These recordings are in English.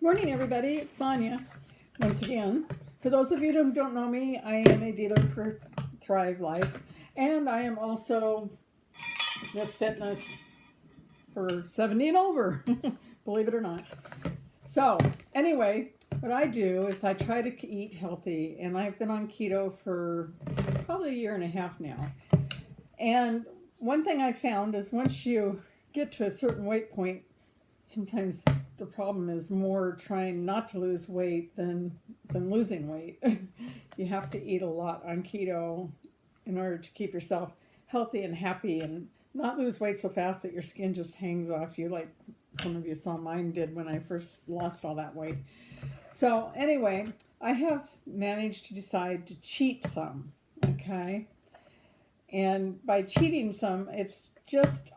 Morning, everybody. It's Sonia once again. For those of you who don't know me, I am a dealer for Thrive Life, and I am also Miss Fitness for 70 and over, believe it or not. So, anyway, what I do is I try to eat healthy, and I've been on keto for probably a year and a half now. And one thing I found is once you get to a certain weight point, sometimes the problem is more trying not to lose weight than losing weight. You have to eat a lot on keto in order to keep yourself healthy and happy and not lose weight so fast that your skin just hangs off you like some of you saw mine did when I first lost all that weight. So anyway, I have managed to decide to cheat some, okay? And by cheating some, it's just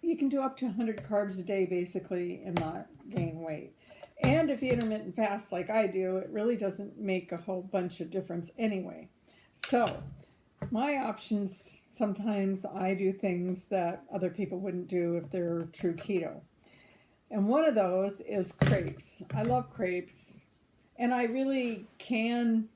you can do up to 100 carbs a day basically and not gain weight. And if you intermittent fast like I do, it really doesn't make a whole bunch of difference anyway. So my options, sometimes I do things that other people wouldn't do if they're true keto. And one of those is crepes. I love crepes, and I really can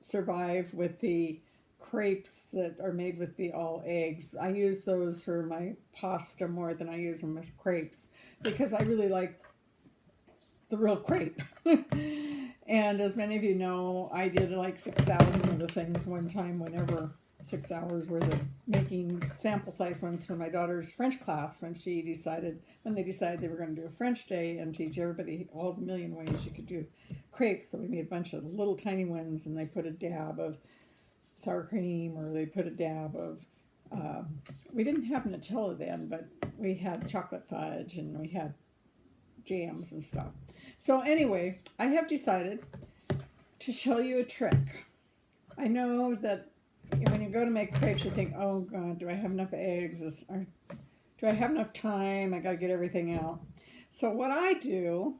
survive with the crepes that are made with the all eggs. I use those for my pasta more than I use them as crepes because I really like the real crepe. And as many of you know, I did like 6,000 of the things one time, whenever 6 hours worth of making sample size ones for my daughter's French class when they decided they were going to do a French day and teach everybody all the million ways you could do crepes. So we made a bunch of little tiny ones, and they put a dab of sour cream, or they put a dab of we didn't have Nutella then, but we had chocolate fudge and we had jams and stuff. So anyway, I have decided to show you a trick. I know that when you go to make crepes, you think, oh God, do I have enough eggs? Or do I have enough time? I got to get everything out. So what I do,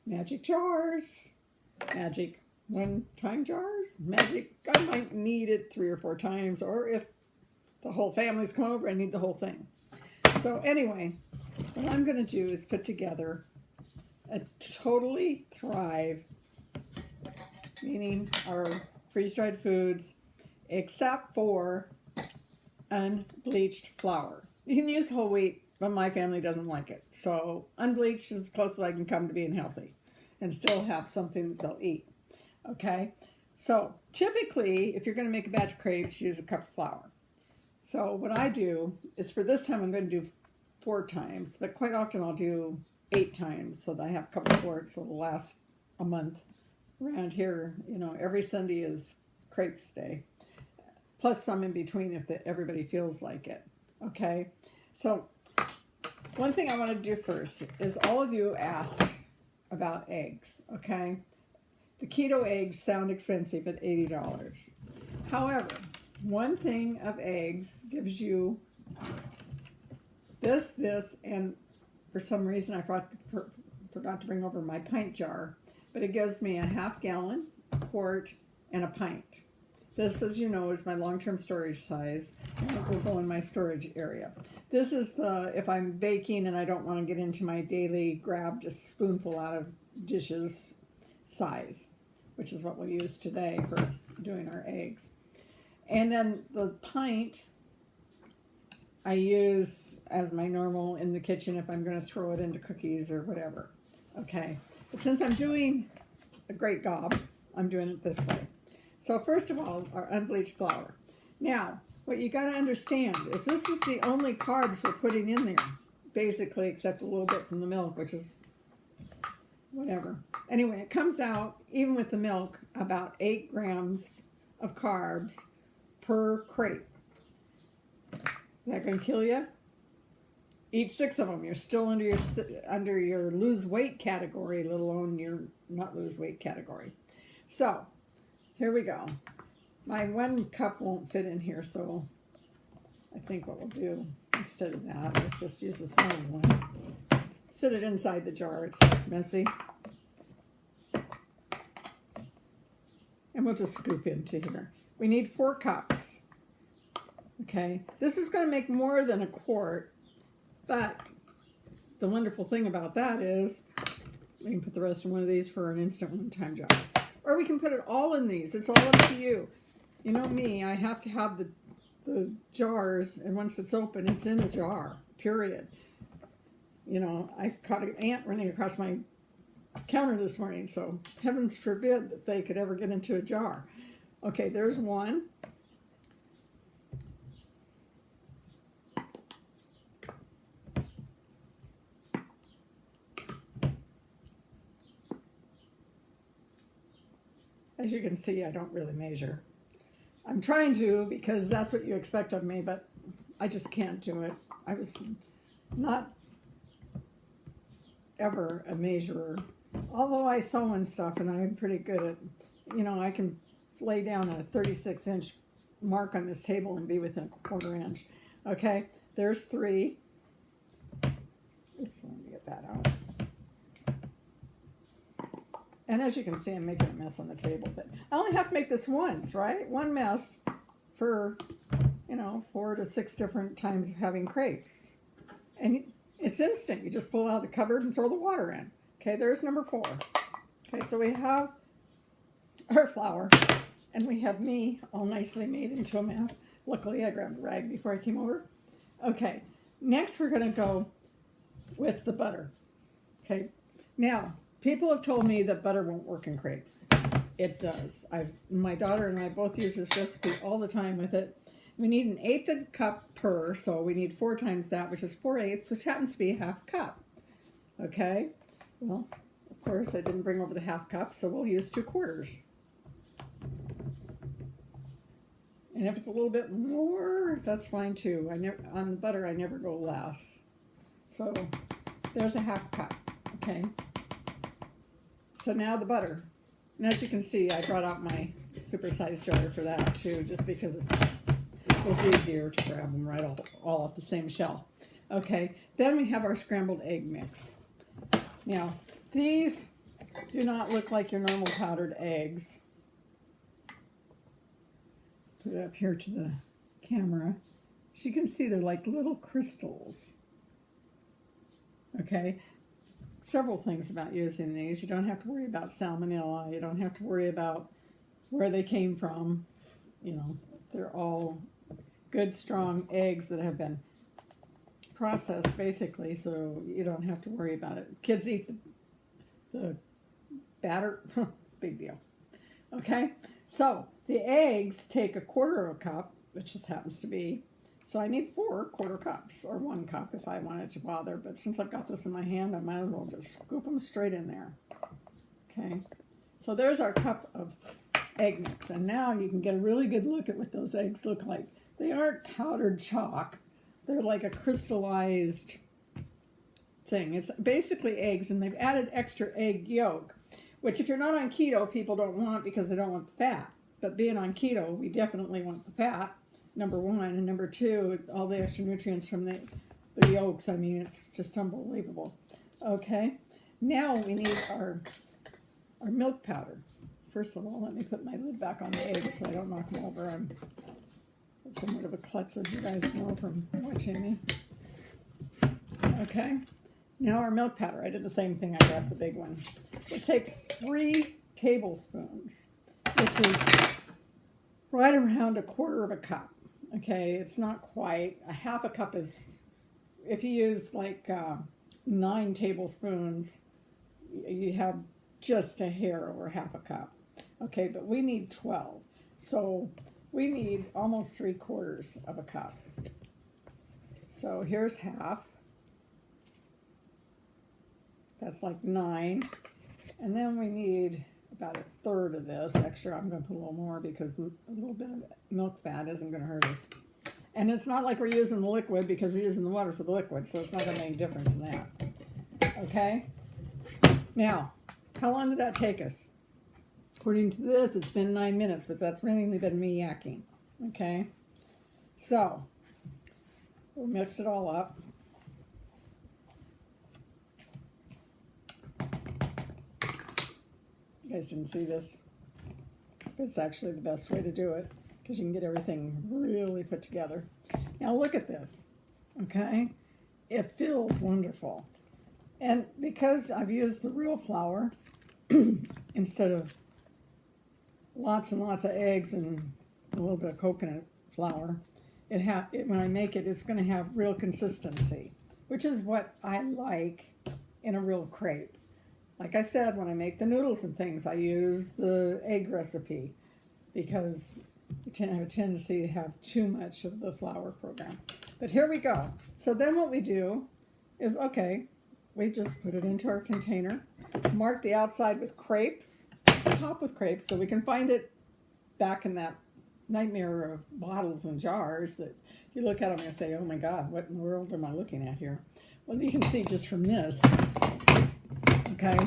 magic jars, magic one-time jars, magic. I might need it 3 or 4 times, or if the whole family's come over, I need the whole thing. So anyway, what I'm going to do is put together a totally Thrive, meaning our freeze-dried foods, except for unbleached flour. You can use whole wheat, but my family doesn't like it. So unbleached is as close as I can come to being healthy and still have something that they'll eat. Okay, so typically, if you're going to make a batch of crepes, use a cup of flour. So what I do is, for this time, I'm going to do 4 times, but quite often I'll do 8 times so that I have a couple of quarts, so it'll last a month. Around here, you know, every Sunday is crepes day, plus some in between if everybody feels like it. Okay, so one thing I want to do first is, all of you asked about eggs, okay? The keto eggs sound expensive at $80. However, one thing of eggs gives you this, and for some reason I forgot to bring over my pint jar, but it gives me a half gallon, a quart, and a pint. This, as you know, is my long-term storage size, and it will go in my storage area. This is the, if I'm baking and I don't want to get into my daily grab just a spoonful out of dishes size, which is what we'll use today for doing our eggs. And then the pint I use as my normal in the kitchen if I'm going to throw it into cookies or whatever. Okay, but since I'm doing a great gob, I'm doing it this way. So first of all, our unbleached flour. Now, what you got to understand is this is the only carbs we're putting in there, basically, except a little bit from the milk, which is whatever. Anyway, it comes out, even with the milk, about 8 grams of carbs per crepe. Is that going to kill you? Eat 6 of them. You're still under your lose weight category, let alone your not lose weight category. So, here we go. My 1 cup won't fit in here, so I think what we'll do instead of that is just use a smaller one. Sit it inside the jar. It's less messy. And we'll just scoop into here. We need 4 cups. Okay, this is going to make more than a quart, but the wonderful thing about that is we can put the rest in one of these for an instant one-time job. Or we can put it all in these. It's all up to you. You know me, I have to have the jars, and once it's open, it's in a jar, period. You know, I caught an ant running across my counter this morning, so heavens forbid that they could ever get into a jar. Okay, there's one. As you can see, I don't really measure. I'm trying to because that's what you expect of me, but I just can't do it. I was not ever a measurer. Although I sew and stuff, and I'm pretty good at, you know, I can lay down a 36-inch mark on this table and be within a 1/4 inch. Okay, there's 3. Oops, let me get that out. And as you can see, I'm making a mess on the table, but I only have to make this once, right? One mess for, you know, 4 to 6 different times of having crepes. And it's instant. You just pull out the cupboard and throw the water in. Okay, there's number 4. Okay, so we have our flour, and we have me all nicely made into a mess. Luckily, I grabbed a rag before I came over. Okay, next we're going to go with the butter. Okay, now, people have told me that butter won't work in crepes. It does. My daughter and I both use this recipe all the time with it. We need 1/8 of a cup per, so we need 4 times that, which is 4/8, which happens to be a 1/2 cup. Okay? Well, of course, I didn't bring over the 1/2 cup, so we'll use 2/4. And if it's a little bit more, that's fine too. On the butter, I never go less. So there's a 1/2 cup. Okay? So now the butter. And as you can see, I brought out my supersized jar for that too, just because it was easier to grab them right all off the same shell. Okay, then we have our scrambled egg mix. Now, these do not look like your normal powdered eggs. Put it up here to the camera. As you can see, they're like little crystals. Okay, several things about using these. You don't have to worry about salmonella. You don't have to worry about where they came from. You know, they're all good, strong eggs that have been processed, basically, so you don't have to worry about it. Kids eat the batter. Big deal. Okay, so the eggs take 1/4 of a cup, which just happens to be. So I need 4 1/4 cups, or 1 cup if I wanted to bother. But since I've got this in my hand, I might as well just scoop them straight in there. Okay, so there's our cup of egg mix. And now you can get a really good look at what those eggs look like. They aren't powdered chalk. They're like a crystallized thing. It's basically eggs, and they've added extra egg yolk, which if you're not on keto, people don't want because they don't want the fat. But being on keto, we definitely want the fat, number 1. And number 2, all the extra nutrients from the yolks. I mean, it's just unbelievable. Okay, now we need our milk powder. First of all, let me put my lid back on the eggs so I don't knock them over. I'm somewhat of a klutz, as you guys know from watching me. Okay, now our milk powder. I did the same thing. I grabbed the big one. It takes 3 tablespoons, which is right around 1/4 of a cup. Okay, it's not quite. A 1/2 cup is, if you use like 9 tablespoons, you have just a hair over 1/2 cup. Okay, but we need 12. So we need almost 3/4 of a cup. So here's 1/2. That's like 9. And then we need about 1/3 of this extra. I'm going to put a little more because a little bit of milk fat isn't going to hurt us. And it's not like we're using the liquid because we're using the water for the liquid, so it's not going to make a difference in that. Okay? Now, how long did that take us? According to this, it's been 9 minutes, but that's mainly been me yakking. Okay? So, we'll mix it all up. You guys didn't see this, but it's actually the best way to do it because you can get everything really put together. Now look at this, okay? It feels wonderful. And because I've used the real flour instead of lots and lots of eggs and a little bit of coconut flour, when I make it, it's going to have real consistency, which is what I like in a real crepe. Like I said, when I make the noodles and things, I use the egg recipe because you have a tendency to have too much of the flour program. But here we go. So then what we do is, okay, we just put it into our container, mark the outside with crepes, the top with crepes, so we can find it back in that nightmare of bottles and jars that you look at them and say, oh my God, what in the world am I looking at here? Well, you can see just from this, okay,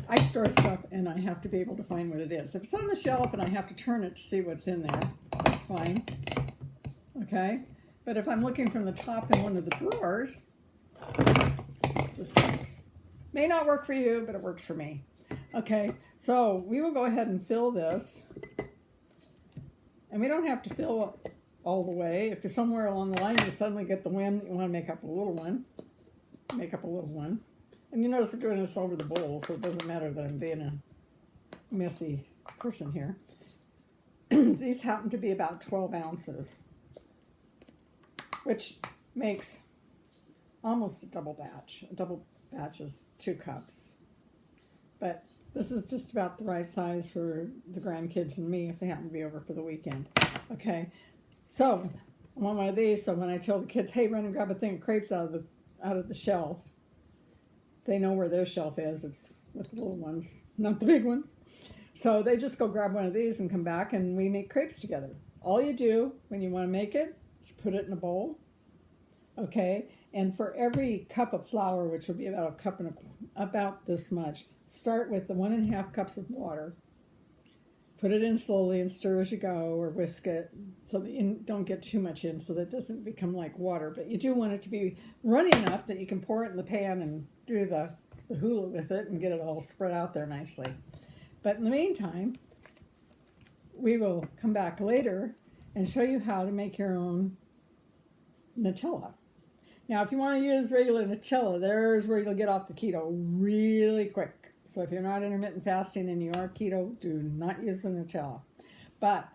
I store stuff and I have to be able to find what it is. If it's on the shelf and I have to turn it to see what's in there, that's fine, okay? But if I'm looking from the top in one of the drawers, just works. May not work for you, but it works for me. Okay, so we will go ahead and fill this. And we don't have to fill all the way. If you're somewhere along the line, you suddenly get the whim, you want to make up a little one. Make up a little one. And you notice we're doing this over the bowl, so it doesn't matter that I'm being a messy person here. These happen to be about 12 ounces, which makes almost a double batch. A double batch is 2 cups. But this is just about the right size for the grandkids and me if they happen to be over for the weekend. Okay, so I want one of these, so when I tell the kids, hey, run and grab a thing of crepes out of the shelf, they know where their shelf is. It's with the little ones, not the big ones. So they just go grab one of these and come back and we make crepes together. All you do when you want to make it is put it in a bowl, okay? And for every cup of flour, which will be about a cup and about this much, start with the 1.5 cups of water. Put it in slowly and stir as you go, or whisk it so that you don't get too much in so that it doesn't become like water. But you do want it to be runny enough that you can pour it in the pan and do the hula with it and get it all spread out there nicely. But in the meantime, we will come back later and show you how to make your own Nutella. Now, if you want to use regular Nutella, there's where you'll get off the keto really quick. So if you're not intermittent fasting and you are keto, do not use the Nutella. But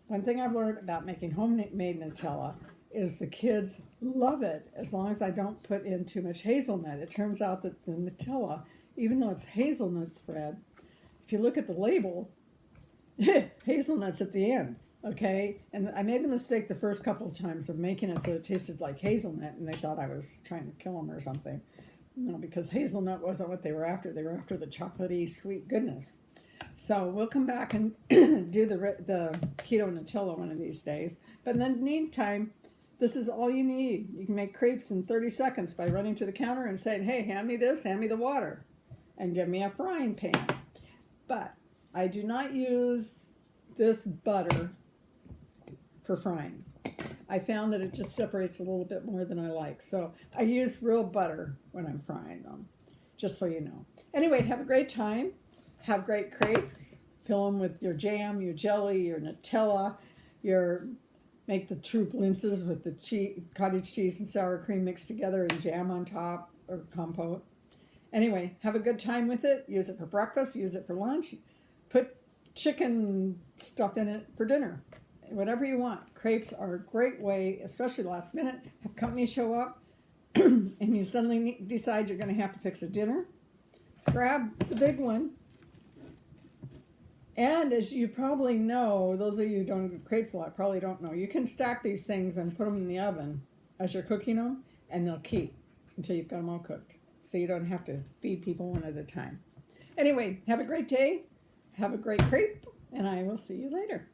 one thing I've learned about making homemade Nutella is the kids love it as long as I don't put in too much hazelnut. It turns out that the Nutella, even though it's hazelnut spread, if you look at the label, hazelnut's at the end. Okay, and I made the mistake the first couple of times of making it so it tasted like hazelnut, and they thought I was trying to kill them or something. No, because hazelnut wasn't what they were after. They were after the chocolatey sweet goodness. So we'll come back and do the keto Nutella one of these days. But in the meantime, this is all you need. You can make crepes in 30 seconds by running to the counter and saying, hey, hand me this, hand me the water, and give me a frying pan. But I do not use this butter for frying. I found that it just separates a little bit more than I like. So I use real butter when I'm frying them, just so you know. Anyway, have a great time. Have great crepes. Fill them with your jam, your jelly, your Nutella, make the true blintzes with the cottage cheese and sour cream mixed together and jam on top or compote. Anyway, have a good time with it. Use it for breakfast. Use it for lunch. Put chicken stuff in it for dinner. Whatever you want. Crepes are a great way, especially last minute. Have company show up and you suddenly decide you're going to have to fix a dinner. Grab the big one. And as you probably know, those of you who don't do crepes a lot probably don't know, you can stack these things and put them in the oven as you're cooking them, and they'll keep until you've got them all cooked. So you don't have to feed people one at a time. Anyway, have a great day. Have a great crepe, and I will see you later.